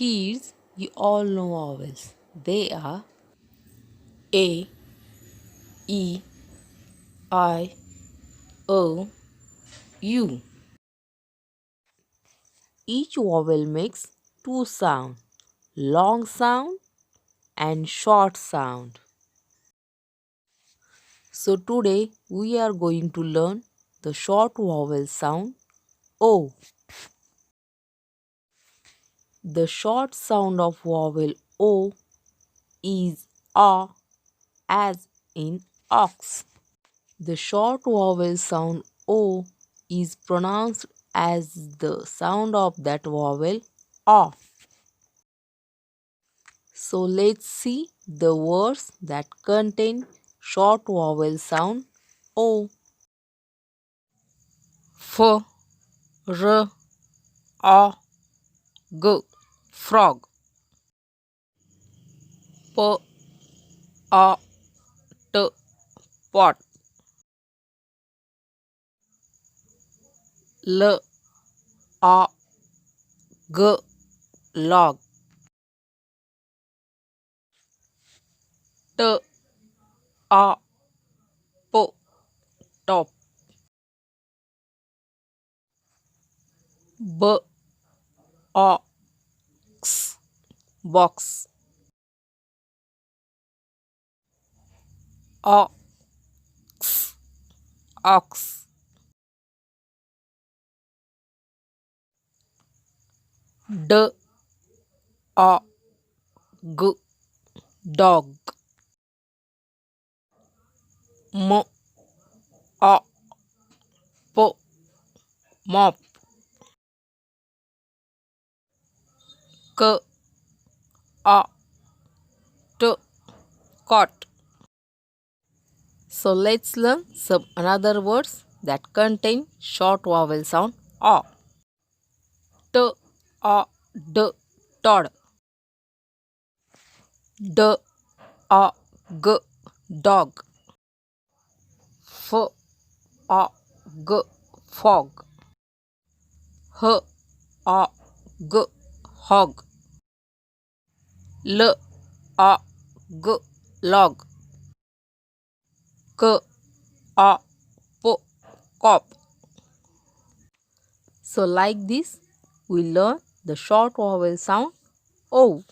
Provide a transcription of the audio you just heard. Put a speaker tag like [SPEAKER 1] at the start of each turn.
[SPEAKER 1] Kids, you all know vowels. They are A, E, I, O, U. Each vowel makes two sounds, long sound and short sound. So today we are going to learn the short vowel sound O. The short sound of vowel O is A, as in ox. The short vowel sound O is pronounced as the sound of that vowel A. So let's see the words that contain short vowel sound O. F, R, A, G. Frog. P, A, T. Pot. L, A, G. Log. T, A, P. Top. B, A, X. Box. A, X. Ox. D, A, G. Dog. M, A, P. Mop. K, A, T. Cot. So let's learn some another words that contain short vowel sound A. T, A, D. Todd. D, A, G. Dog. F, A, G. Fog. H, A, G. Hog. L, A, G. Log. K, A, P. Cop. So like this, we learn the short vowel sound O.